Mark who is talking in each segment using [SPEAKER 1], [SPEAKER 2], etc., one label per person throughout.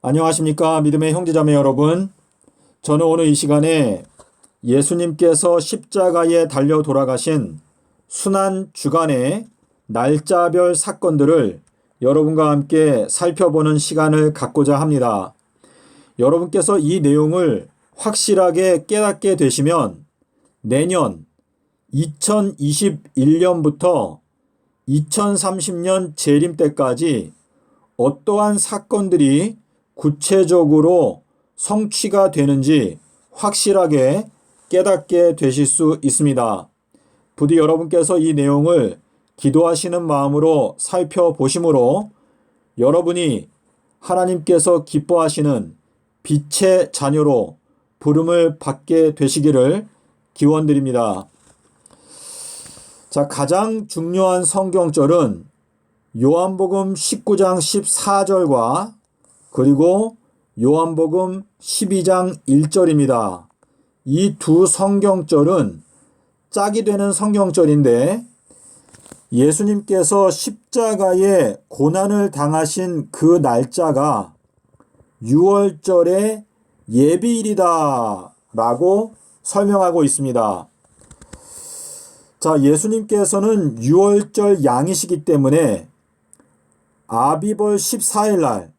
[SPEAKER 1] 안녕하십니까 믿음의 형제자매 여러분. 저는 오늘 이 시간에 예수님께서 십자가에 달려 돌아가신 순환 주간의 날짜별 사건들을 여러분과 함께 살펴보는 시간을 갖고자 합니다. 여러분께서 이 내용을 확실하게 깨닫게 되시면 내년 2021년부터 2030년 재림 때까지 어떠한 사건들이 구체적으로 성취가 되는지 확실하게 깨닫게 되실 수 있습니다. 부디 여러분께서 이 내용을 기도하시는 마음으로 살펴보심으로 여러분이 하나님께서 기뻐하시는 빛의 자녀로 부름을 받게 되시기를 기원드립니다. 자, 가장 중요한 성경절은 요한복음 19장 14절과 그리고 요한복음 12장 1절입니다. 이 두 성경절은 짝이 되는 성경절인데 예수님께서 십자가에 고난을 당하신 그 날짜가 6월절의 예비일이다 라고 설명하고 있습니다. 자, 예수님께서는 6월절 양이시기 때문에 아비벌 14일 날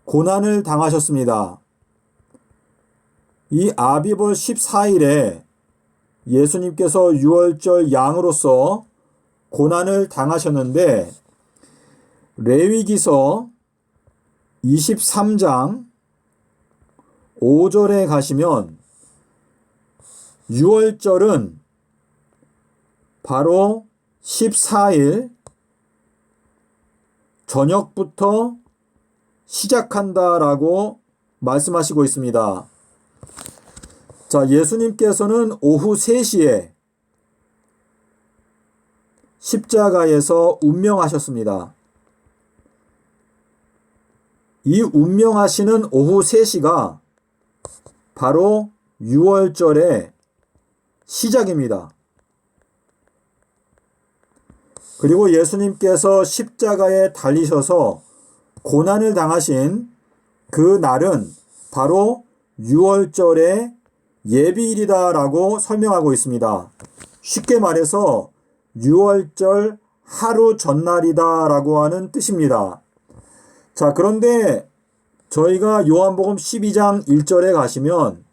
[SPEAKER 1] 고난을 당하셨습니다. 이 아비벌 14일에 예수님께서 6월절 양으로서 고난을 당하셨는데 레위기서 23장 5절에 가시면 6월절은 바로 14일 저녁부터 시작한다라고 말씀하시고 있습니다. 자, 예수님께서는 오후 3시에 십자가에서 운명하셨습니다. 이 운명하시는 오후 3시가 바로 6월절의 시작입니다. 그리고 예수님께서 십자가에 달리셔서 고난을 당하신 그 날은 바로 6월절의 예비일이다라고 설명하고 있습니다. 쉽게 말해서 6월절 하루 전날이다라고 하는 뜻입니다. 자, 그런데 저희가 요한복음 12장 1절에 가시면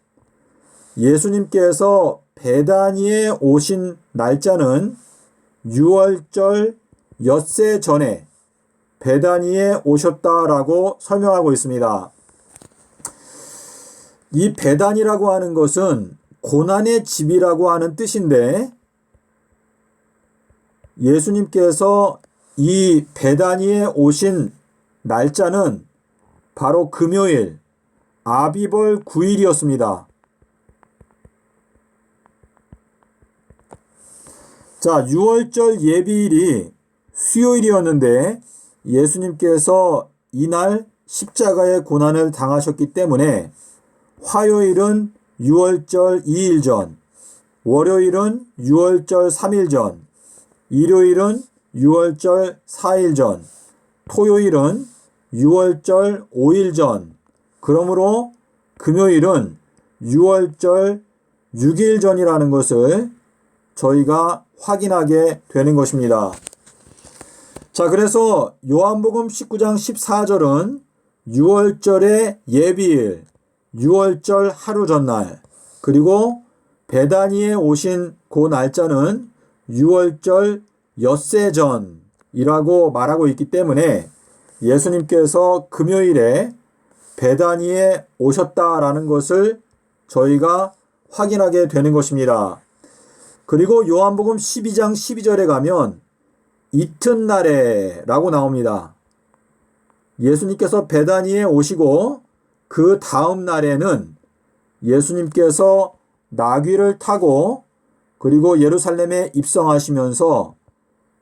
[SPEAKER 1] 예수님께서 베다니에 오신 날짜는 6월절 엿새 전에 베다니에 오셨다라고 설명하고 있습니다. 이 베단이라고 하는 것은 고난의 집이라고 하는 뜻인데 예수님께서 이 베다니에 오신 날짜는 바로 금요일 아비벌 9일이었습니다. 자, 6월절 예비일이 수요일이었는데 예수님께서 이날 십자가의 고난을 당하셨기 때문에 화요일은 6월절 2일 전, 월요일은 6월절 3일 전, 일요일은 6월절 4일 전, 토요일은 6월절 5일 전, 그러므로 금요일은 6월절 6일 전이라는 것을 저희가 확인하게 되는 것입니다. 자, 그래서 요한복음 19장 14절은 6월절의 예비일, 6월절 하루 전날, 그리고 베다니에 오신 그 날짜는 6월절 엿새 전이라고 말하고 있기 때문에 예수님께서 금요일에 베다니에 오셨다라는 것을 저희가 확인하게 되는 것입니다. 그리고 요한복음 12장 12절에 가면 이튿날에 라고 나옵니다. 예수님께서 베다니에 오시고 그 다음 날에는 예수님께서 나귀를 타고 그리고 예루살렘에 입성하시면서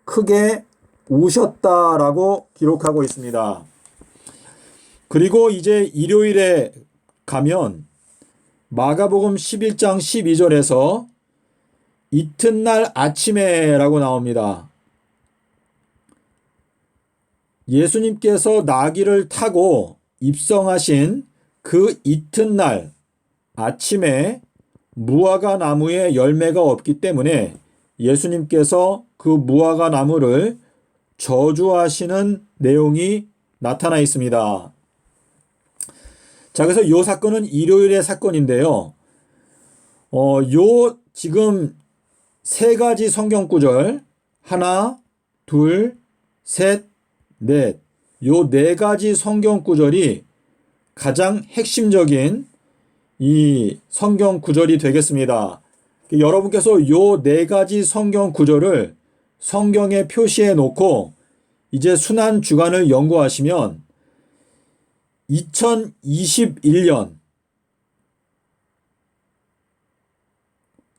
[SPEAKER 1] 크게 우셨다라고 기록하고 있습니다. 그리고 이제 일요일에 가면 마가복음 11장 12절에서 이튿날 아침에 라고 나옵니다. 예수님께서 나귀를 타고 입성하신 그 이튿날 아침에 무화과 나무에 열매가 없기 때문에 예수님께서 그 무화과 나무를 저주하시는 내용이 나타나 있습니다. 자, 그래서 이 사건은 일요일의 사건인데요. 지금 세 가지 성경 구절, 하나, 둘, 셋, 넷, 요 네 가지 성경 구절이 가장 핵심적인 이 성경 구절이 되겠습니다. 여러분께서 요 네 가지 성경 구절을 성경에 표시해 놓고 이제 순환 주간을 연구하시면 2021년,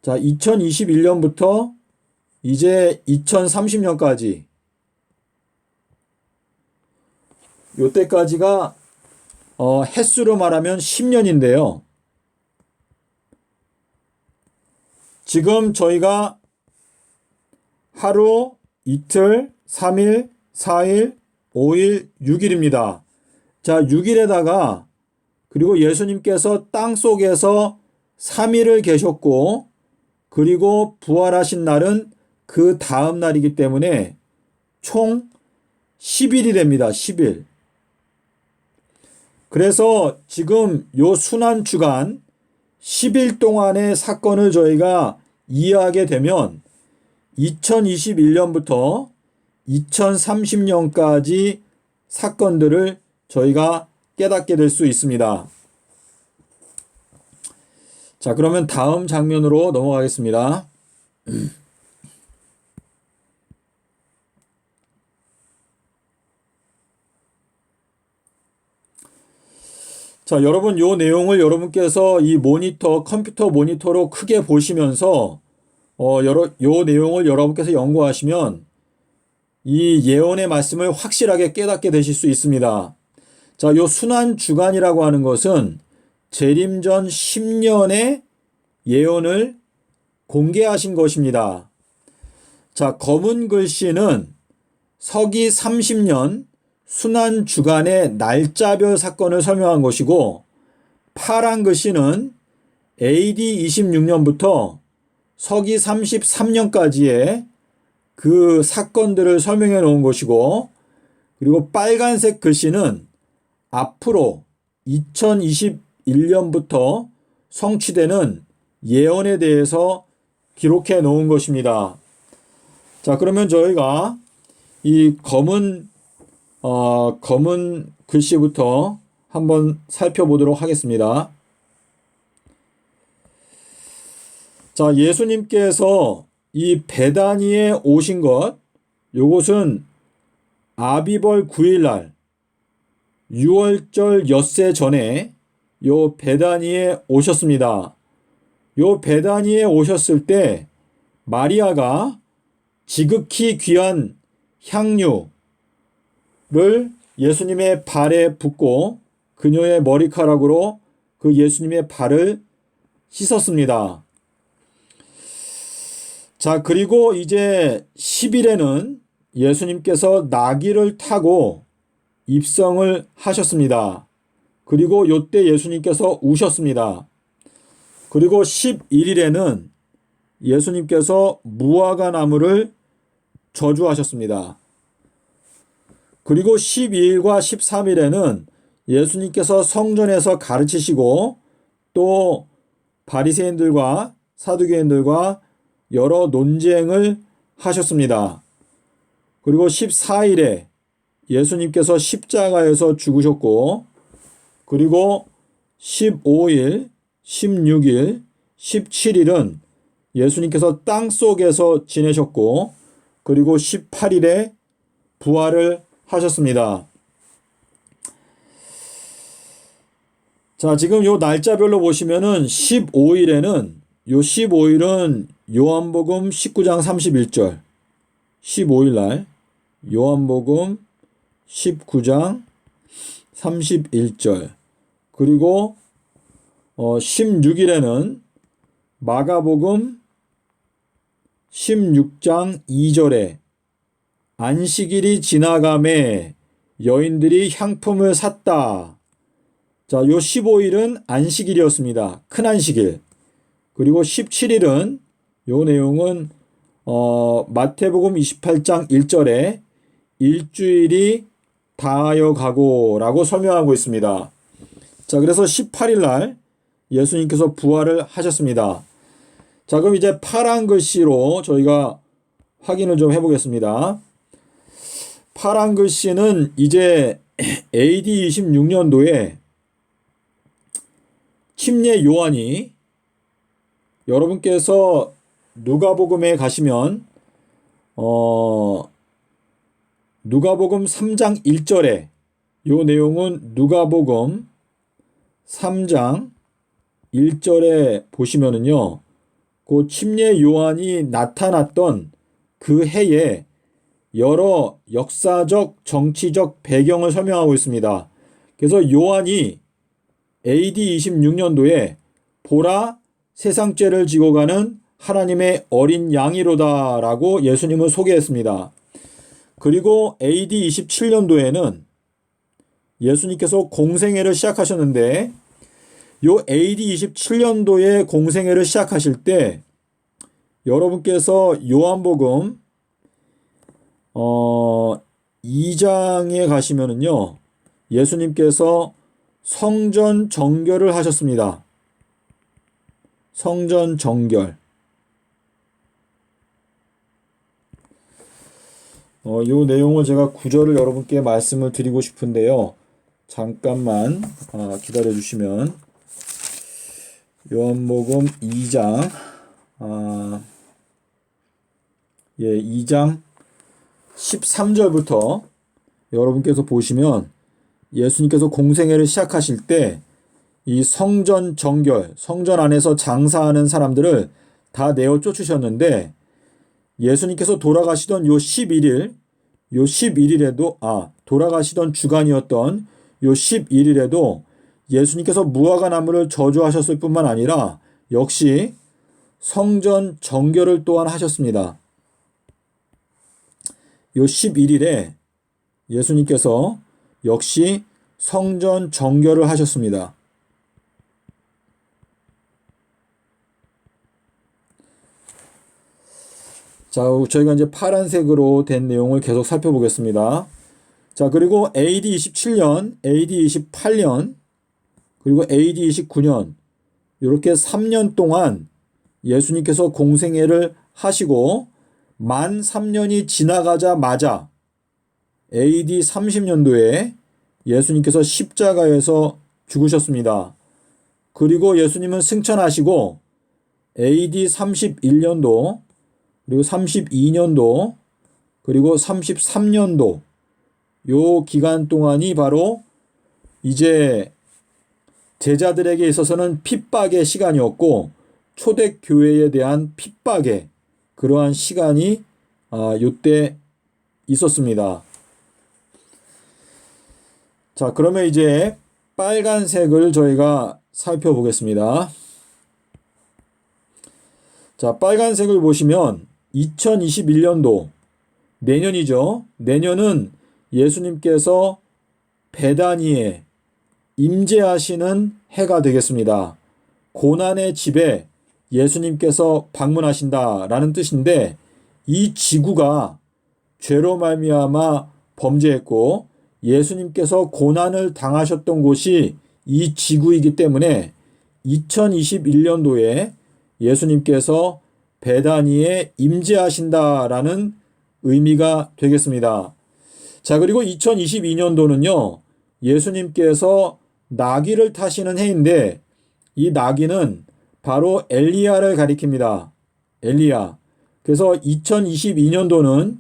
[SPEAKER 1] 자, 2021년부터 이제 2030년까지 요때까지가 횟수로 말하면 10년인데요. 지금 저희가 하루, 이틀, 3일, 4일, 5일, 6일입니다. 자, 6일에다가 그리고 예수님께서 땅 속에서 3일을 계셨고 그리고 부활하신 날은 그 다음 날이기 때문에 총 10일이 됩니다. 10일. 그래서 지금 요 순환 주간 10일 동안의 사건을 저희가 이해하게 되면 2021년부터 2030년까지 사건들을 저희가 깨닫게 될 수 있습니다. 자, 그러면 다음 장면으로 넘어가겠습니다. 자, 여러분, 요 내용을 여러분께서 이 컴퓨터 모니터로 크게 보시면서 요 내용을 여러분께서 연구하시면 이 예언의 말씀을 확실하게 깨닫게 되실 수 있습니다. 자, 요 순환 주간이라고 하는 것은 재림 전 10년의 예언을 공개하신 것입니다. 자, 검은 글씨는 서기 30년 순환 주간의 날짜별 사건을 설명한 것이고, 파란 글씨는 AD 26년부터 서기 33년까지의 그 사건들을 설명해 놓은 것이고, 그리고 빨간색 글씨는 앞으로 2021년부터 성취되는 예언에 대해서 기록해 놓은 것입니다. 자, 그러면 저희가 이 검은 글씨부터 한번 살펴보도록 하겠습니다. 자, 예수님께서 이 베다니에 오신 것, 요것은 아비벌 9일날 6월절 엿새 전에 요 베다니에 오셨습니다. 요 베다니에 오셨을 때 마리아가 지극히 귀한 향유를 예수님의 발에 붓고 그녀의 머리카락으로 그 예수님의 발을 씻었습니다. 자, 그리고 이제 10일에는 예수님께서 나귀를 타고 입성을 하셨습니다. 그리고 요때 예수님께서 우셨습니다. 그리고 11일에는 예수님께서 무화과 나무를 저주하셨습니다. 그리고 12일과 13일에는 예수님께서 성전에서 가르치시고 또 바리새인들과 사두개인들과 여러 논쟁을 하셨습니다. 그리고 14일에 예수님께서 십자가에서 죽으셨고, 그리고 15일, 16일, 17일은 예수님께서 땅 속에서 지내셨고, 그리고 18일에 부활을 하셨습니다. 자, 지금 요 날짜별로 보시면은 15일은 요한복음 19장 31절, 15일 날 요한복음 19장 31절, 그리고 16일에는 마가복음 16장 2절에 안식일이 지나감에 여인들이 향품을 샀다. 자, 요 15일은 안식일이었습니다. 큰 안식일. 그리고 17일은 요 내용은 마태복음 28장 1절에 일주일이 다하여 가고라고 설명하고 있습니다. 자, 그래서 18일 날 예수님께서 부활을 하셨습니다. 자, 그럼 이제 파란 글씨로 저희가 확인을 좀 해보겠습니다. 파란 글씨는 이제 AD 26년도에 침례 요한이, 여러분께서 누가복음에 가시면 누가복음 3장 1절에 요 내용은 누가복음 3장 1절에 보시면은요, 그 침례 요한이 나타났던 그 해에 여러 역사적, 정치적 배경을 설명하고 있습니다. 그래서 요한이 AD 26년도에 보라, 세상 죄를 지고 가는 하나님의 어린 양이로다 라고 예수님을 소개했습니다. 그리고 AD 27년도에는 예수님께서 공생애를 시작하셨는데, 요 AD 27년도에 공생애를 시작하실 때 여러분께서 요한복음 2장에 가시면은요, 예수님께서 성전 정결을 하셨습니다. 성전 정결. 요 내용을 제가 구절을 여러분께 말씀을 드리고 싶은데요. 잠깐만 기다려 주시면, 요한복음 2장 2장 13절부터 여러분께서 보시면 예수님께서 공생애를 시작하실 때 이 성전 정결, 성전 안에서 장사하는 사람들을 다 내어 쫓으셨는데, 예수님께서 돌아가시던 요 11일에도 돌아가시던 주간이었던 요 11일에도 예수님께서 무화과 나무를 저주하셨을 뿐만 아니라 역시 성전 정결을 또한 하셨습니다. 요 11일에 예수님께서 역시 성전 정결을 하셨습니다. 자, 저희가 이제 파란색으로 된 내용을 계속 살펴보겠습니다. 자, 그리고 AD 27년, AD 28년, 그리고 AD 29년, 이렇게 3년 동안 예수님께서 공생애를 하시고 만 3년이 지나가자마자 AD 30년도에 예수님께서 십자가에서 죽으셨습니다. 그리고 예수님은 승천하시고 AD 31년도, 그리고 32년도, 그리고 33년도, 요 기간 동안이 바로 이제 제자들에게 있어서는 핍박의 시간이었고, 초대교회에 대한 핍박의 그러한 시간이 요때 있었습니다. 자, 그러면 이제 빨간색을 저희가 살펴보겠습니다. 자, 빨간색을 보시면 2021년도, 내년이죠. 내년은 예수님께서 베다니에 임재하시는 해가 되겠습니다. 고난의 집에 예수님께서 방문하신다라는 뜻인데, 이 지구가 죄로 말미암아 범죄했고 예수님께서 고난을 당하셨던 곳이 이 지구이기 때문에 2021년도에 예수님께서 베다니에 임재하신다라는 의미가 되겠습니다. 자, 그리고 2022년도는요, 예수님께서 나귀를 타시는 해인데, 이 나귀는 바로 엘리야를 가리킵니다. 엘리야. 그래서 2022년도는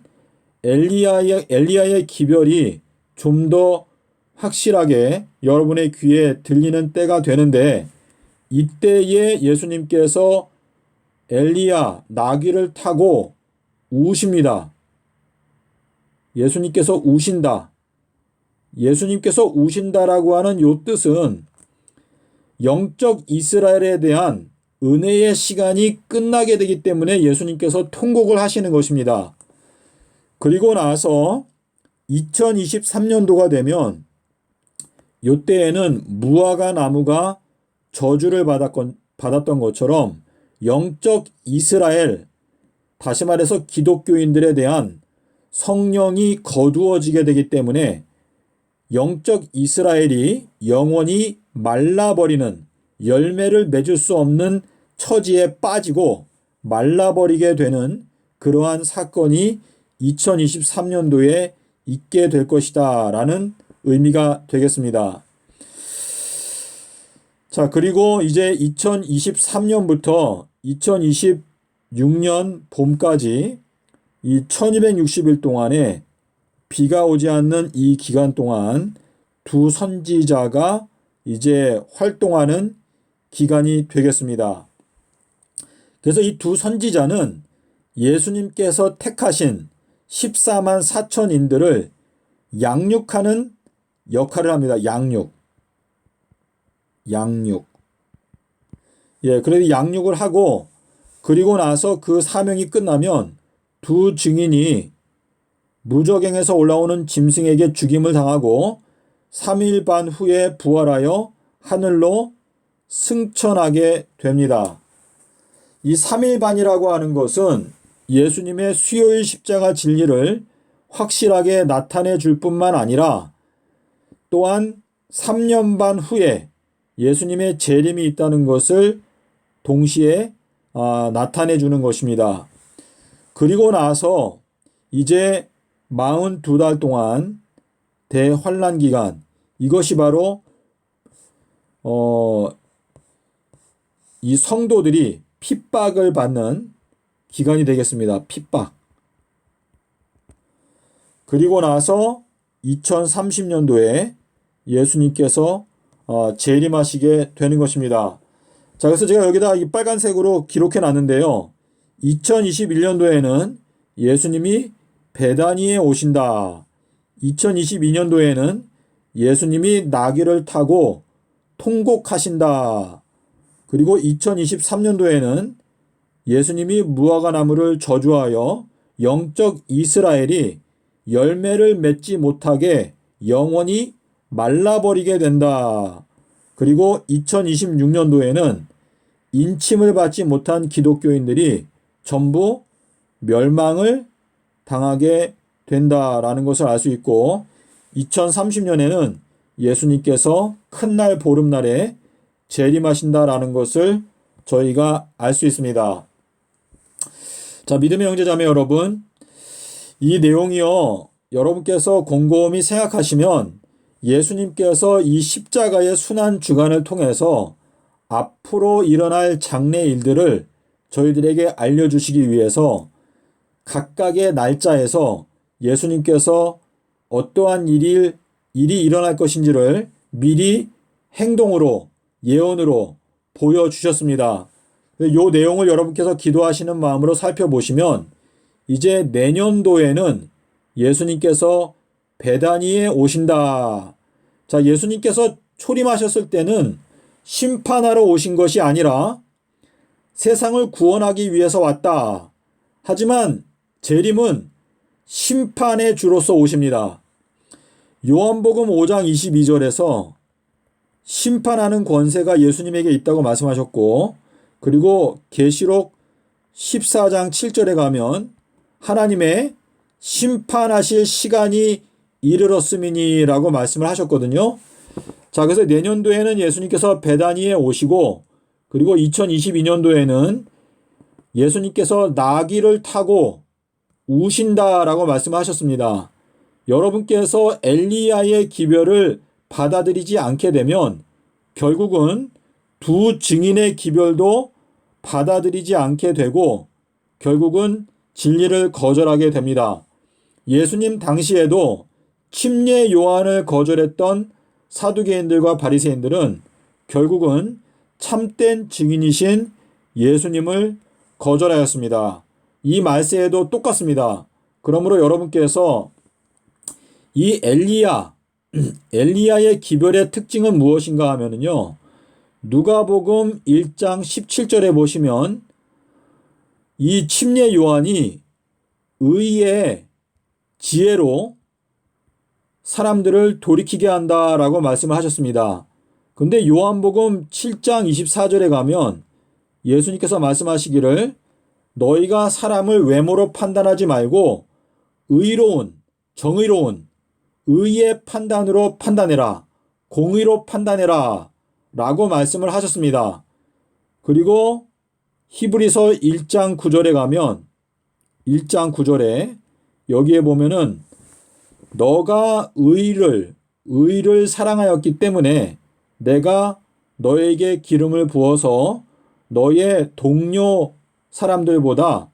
[SPEAKER 1] 엘리야의 기별이 좀 더 확실하게 여러분의 귀에 들리는 때가 되는데, 이때에 예수님께서 엘리야 나귀를 타고 우십니다. 예수님께서 우신다. 예수님께서 우신다라고 하는 요 뜻은 영적 이스라엘에 대한 은혜의 시간이 끝나게 되기 때문에 예수님께서 통곡을 하시는 것입니다. 그리고 나서 2023년도가 되면 이때에는 무화과 나무가 저주를 받았던 것처럼 영적 이스라엘, 다시 말해서 기독교인들에 대한 성령이 거두어지게 되기 때문에 영적 이스라엘이 영원히 말라버리는, 열매를 맺을 수 없는 처지에 빠지고 말라버리게 되는 그러한 사건이 2023년도에 있게 될 것이다 라는 의미가 되겠습니다. 자, 그리고 이제 2023년부터 2026년 봄까지 이 1260일 동안에 비가 오지 않는 이 기간 동안 두 선지자가 이제 활동하는 기간이 되겠습니다. 그래서 이 두 선지자는 예수님께서 택하신 14만 4천인들을 양육하는 역할을 합니다. 양육. 예, 그래서 양육을 하고 그리고 나서 그 사명이 끝나면 두 증인이 무저갱에서 올라오는 짐승에게 죽임을 당하고 3일 반 후에 부활하여 하늘로 승천하게 됩니다. 이 3일 반이라고 하는 것은 예수님의 수요일 십자가 진리를 확실하게 나타내 줄 뿐만 아니라 또한 3년 반 후에 예수님의 재림이 있다는 것을 동시에 나타내 주는 것입니다. 그리고 나서 이제 42달 동안 대환란 기간, 이것이 바로 이 성도들이 핍박을 받는 기간이 되겠습니다. 핍박. 그리고 나서 2030년도에 예수님께서 재림하시게 되는 것입니다. 자, 그래서 제가 여기다 이 빨간색으로 기록해 놨는데요. 2021년도에는 예수님이 베다니에 오신다. 2022년도에는 예수님이 나귀를 타고 통곡하신다. 그리고 2023년도에는 예수님이 무화과 나무를 저주하여 영적 이스라엘이 열매를 맺지 못하게 영원히 말라버리게 된다. 그리고 2026년도에는 인침을 받지 못한 기독교인들이 전부 멸망을 당하게 된다라는 것을 알 수 있고 2030년에는 예수님께서 큰 날 보름날에 재림하신다라는 것을 저희가 알 수 있습니다. 자, 믿음의 형제자매 여러분, 이 내용이요, 여러분께서 곰곰이 생각하시면 예수님께서 이 십자가의 순환 주간을 통해서 앞으로 일어날 장래 일들을 저희들에게 알려주시기 위해서 각각의 날짜에서 예수님께서 어떠한 일이 일어날 것인지를 미리 행동으로, 예언으로 보여주셨습니다. 이 내용을 여러분께서 기도하시는 마음으로 살펴보시면 이제 내년도에는 예수님께서 베다니에 오신다. 자, 예수님께서 초림하셨을 때는 심판하러 오신 것이 아니라 세상을 구원하기 위해서 왔다. 하지만 재림은 심판의 주로서 오십니다. 요한복음 5장 22절에서 심판하는 권세가 예수님에게 있다고 말씀하셨고, 그리고 계시록 14장 7절에 가면 하나님의 심판하실 시간이 이르렀음이니라고 말씀을 하셨거든요. 자, 그래서 내년도에는 예수님께서 베다니에 오시고, 그리고 2022년도에는 예수님께서 나귀를 타고 우신다라고 말씀하셨습니다. 여러분께서 엘리야의 기별을 받아들이지 않게 되면 결국은 두 증인의 기별도 받아들이지 않게 되고 결국은 진리를 거절하게 됩니다. 예수님 당시에도 침례 요한을 거절했던 사두개인들과 바리새인들은 결국은 참된 증인이신 예수님을 거절하였습니다. 이 말세에도 똑같습니다. 그러므로 여러분께서 이 엘리야의 기별의 특징은 무엇인가 하면요, 누가복음 1장 17절에 보시면 이 침례 요한이 의의 지혜로 사람들을 돌이키게 한다라고 말씀을 하셨습니다. 근데 요한복음 7장 24절에 가면 예수님께서 말씀하시기를 너희가 사람을 외모로 판단하지 말고 의로운, 정의로운, 의의 판단으로 판단해라. 공의로 판단해라. 라고 말씀을 하셨습니다. 그리고 히브리서 1장 9절에 가면 1장 9절에 여기에 보면은 너가 의를 사랑하였기 때문에 내가 너에게 기름을 부어서 너의 동료 사람들보다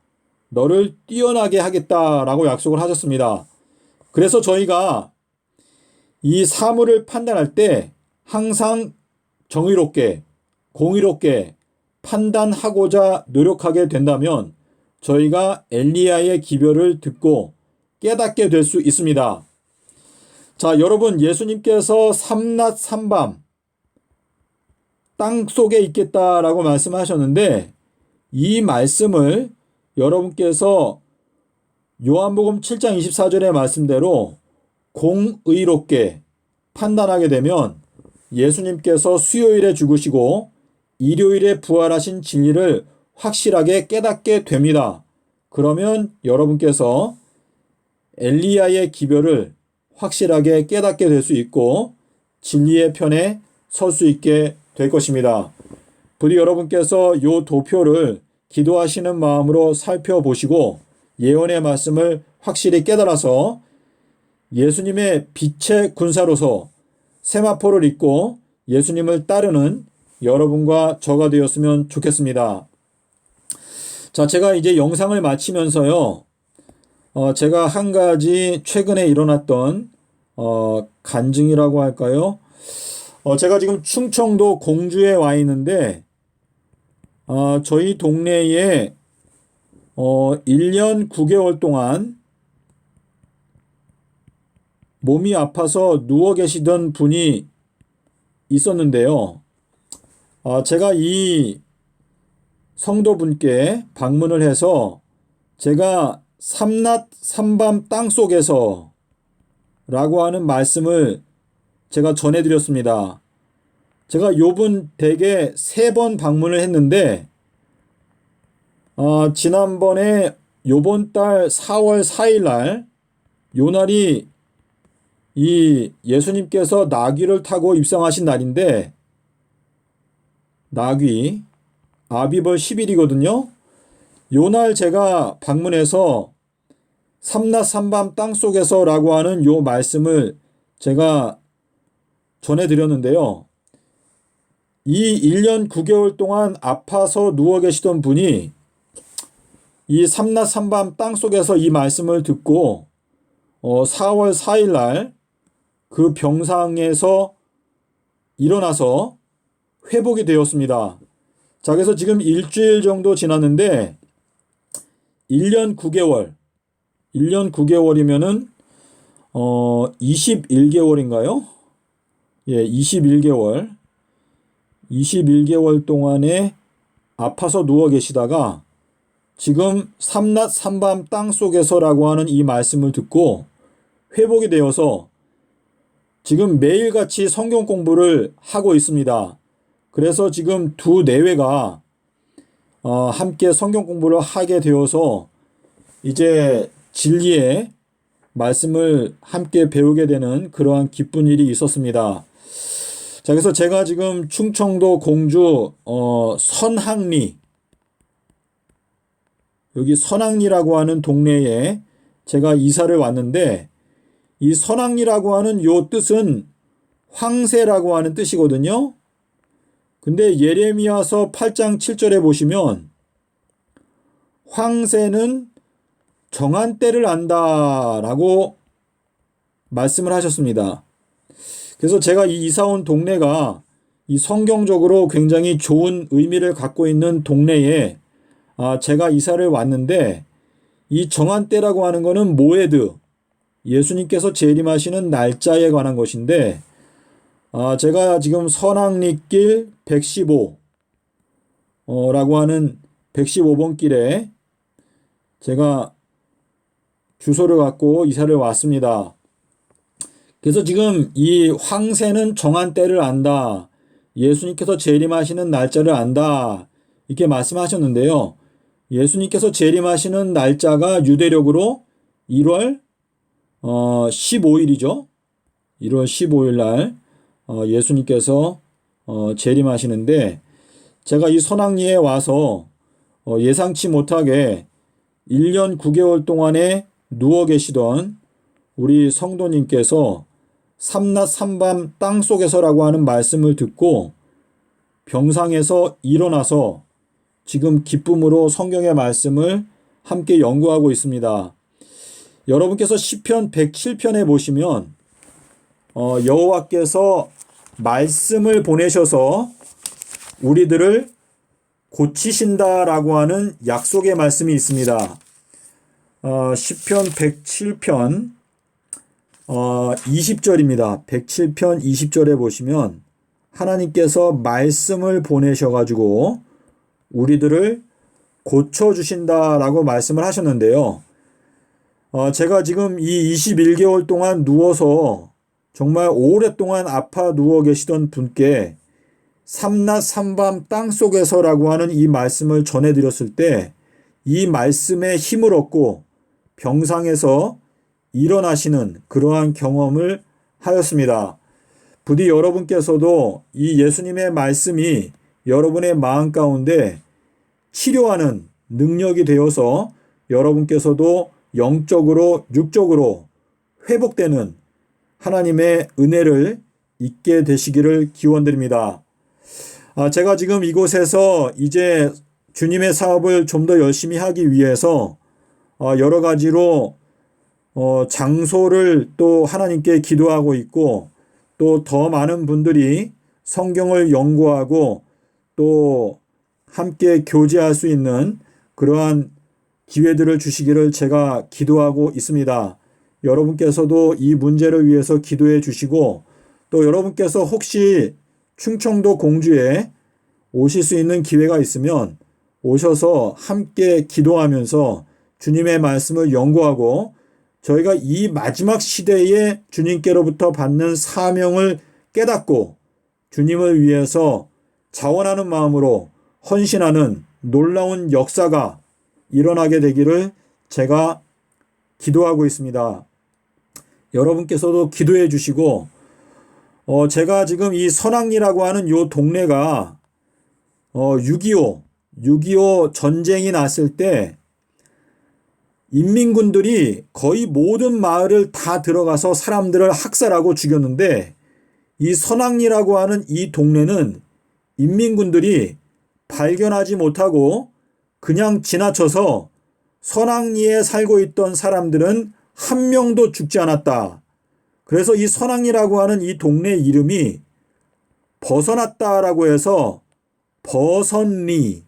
[SPEAKER 1] 너를 뛰어나게 하겠다라고 약속을 하셨습니다. 그래서 저희가 이 사물을 판단할 때 항상 정의롭게, 공의롭게 판단하고자 노력하게 된다면 저희가 엘리야의 기별을 듣고 깨닫게 될 수 있습니다. 자, 여러분, 예수님께서 삼낮 삼밤 땅 속에 있겠다라고 말씀하셨는데 이 말씀을 여러분께서 요한복음 7장 24절의 말씀대로 공의롭게 판단하게 되면 예수님께서 수요일에 죽으시고 일요일에 부활하신 진리를 확실하게 깨닫게 됩니다. 그러면 여러분께서 엘리야의 기별을 확실하게 깨닫게 될 수 있고 진리의 편에 설 수 있게 될 것입니다. 부디 여러분께서 이 도표를 기도하시는 마음으로 살펴보시고 예언의 말씀을 확실히 깨달아서 예수님의 빛의 군사로서 세마포를 입고 예수님을 따르는 여러분과 저가 되었으면 좋겠습니다. 자, 제가 이제 영상을 마치면서요. 제가 한 가지 최근에 일어났던 간증이라고 할까요? 제가 지금 충청도 공주에 와 있는데 저희 동네에 1년 9개월 동안 몸이 아파서 누워 계시던 분이 있었는데요. 제가 이 성도분께 방문을 해서 제가 삼낮 삼밤 땅속에서 라고 하는 말씀을 제가 전해드렸습니다. 제가 요분 댁에 3번 방문을 했는데 지난번에 요번 달 4월 4일 날 요날이 이 예수님께서 나귀를 타고 입성하신 날인데 나귀 아비벌 10일이거든요. 요날 제가 방문해서 삼낮 삼밤 땅속에서 라고 하는 요 말씀을 제가 전해드렸는데요. 이 1년 9개월 동안 아파서 누워 계시던 분이 이 삼낮 삼밤 땅속에서 이 말씀을 듣고 4월 4일 날 그 병상에서 일어나서 회복이 되었습니다. 자, 그래서 지금 일주일 정도 지났는데 1년 9개월이면은 21개월인가요? 예, 21개월 동안에 아파서 누워 계시다가 지금 삼낮 삼밤 땅속에서라고 하는 이 말씀을 듣고 회복이 되어서 지금 매일같이 성경 공부를 하고 있습니다. 그래서 지금 두 내외가 함께 성경 공부를 하게 되어서 이제 진리의 말씀을 함께 배우게 되는 그러한 기쁜 일이 있었습니다. 자, 그래서 제가 지금 충청도 공주 선항리, 여기 선항리라고 하는 동네에 제가 이사를 왔는데 이 선항리라고 하는 요 뜻은 황새라고 하는 뜻이거든요. 근데 예레미야서 8장 7절에 보시면 황새는 정한 때를 안다라고 말씀을 하셨습니다. 그래서 제가 이 이사 온 동네가 이 성경적으로 굉장히 좋은 의미를 갖고 있는 동네에 제가 이사를 왔는데 이 정한 때라고 하는 것은 모에드, 예수님께서 재림하시는 날짜에 관한 것인데 제가 지금 선항리길 115 라고 하는 115번 길에 제가 주소를 갖고 이사를 왔습니다. 그래서 지금 이 황새는 정한 때를 안다. 예수님께서 재림하시는 날짜를 안다. 이렇게 말씀하셨는데요. 예수님께서 재림하시는 날짜가 유대력으로 1월 15일이죠. 1월 15일 날 예수님께서 재림하시는데, 제가 이 선악리에 와서 예상치 못하게 1년 9개월 동안에 누워 계시던 우리 성도님께서 삼낮 삼밤 땅속에서라고 하는 말씀을 듣고 병상에서 일어나서 지금 기쁨으로 성경의 말씀을 함께 연구하고 있습니다. 여러분께서 시편 107편에 보시면 여호와께서 말씀을 보내셔서 우리들을 고치신다라고 하는 약속의 말씀이 있습니다. 시편 107편 20절입니다. 107편 20절에 보시면 하나님께서 말씀을 보내셔가지고 우리들을 고쳐주신다라고 말씀을 하셨는데요. 제가 지금 이 21개월 동안 누워서 정말 오랫동안 아파 누워 계시던 분께 삼낮 삼밤 땅속에서라고 하는 이 말씀을 전해드렸을 때 이 말씀에 힘을 얻고 병상에서 일어나시는 그러한 경험을 하였습니다. 부디 여러분께서도 이 예수님의 말씀이 여러분의 마음 가운데 치료하는 능력이 되어서 여러분께서도 영적으로 육적으로 회복되는 하나님의 은혜를 잊게 되시기를 기원드립니다. 제가 지금 이곳에서 이제 주님의 사업을 좀 더 열심히 하기 위해서 여러 가지로 장소를 또 하나님께 기도하고 있고, 또 더 많은 분들이 성경을 연구하고 또 함께 교제할 수 있는 그러한 기회들을 주시기를 제가 기도하고 있습니다. 여러분께서도 이 문제를 위해서 기도해 주시고, 또 여러분께서 혹시 충청도 공주에 오실 수 있는 기회가 있으면 오셔서 함께 기도하면서 주님의 말씀을 연구하고 저희가 이 마지막 시대에 주님께로부터 받는 사명을 깨닫고 주님을 위해서 자원하는 마음으로 헌신하는 놀라운 역사가 일어나게 되기를 제가 기도하고 있습니다. 여러분께서도 기도해 주시고, 제가 지금 이 선악리라고 하는 요 동네가 6.25 전쟁이 났을 때 인민군들이 거의 모든 마을을 다 들어가서 사람들을 학살하고 죽였는데, 이 선악리라고 하는 이 동네는 인민군들이 발견하지 못하고 그냥 지나쳐서 선악리에 살고 있던 사람들은 한 명도 죽지 않았다. 그래서 이 선악리라고 하는 이 동네 이름이 벗어났다라고 해서 버선리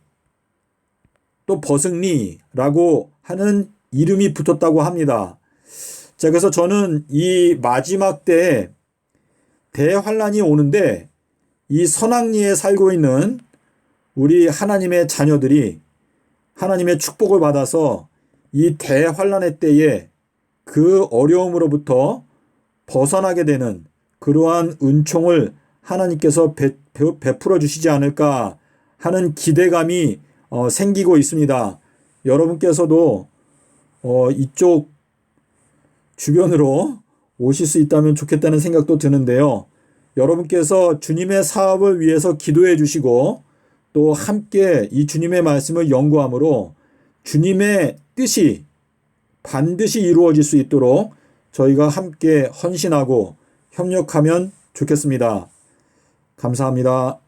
[SPEAKER 1] 또 버승리라고 하는 이름이 붙었다고 합니다. 자, 그래서 저는 이 마지막 때에 대환란이 오는데 이 선악리에 살고 있는 우리 하나님의 자녀들이 하나님의 축복을 받아서 이 대환란의 때에 그 어려움으로부터 벗어나게 되는 그러한 은총을 하나님께서 베풀어 주시지 않을까 하는 기대감이 생기고 있습니다. 여러분께서도 이쪽 주변으로 오실 수 있다면 좋겠다는 생각도 드는데요. 여러분께서 주님의 사업을 위해서 기도해 주시고 또 함께 이 주님의 말씀을 연구함으로 주님의 뜻이 반드시 이루어질 수 있도록 저희가 함께 헌신하고 협력하면 좋겠습니다. 감사합니다.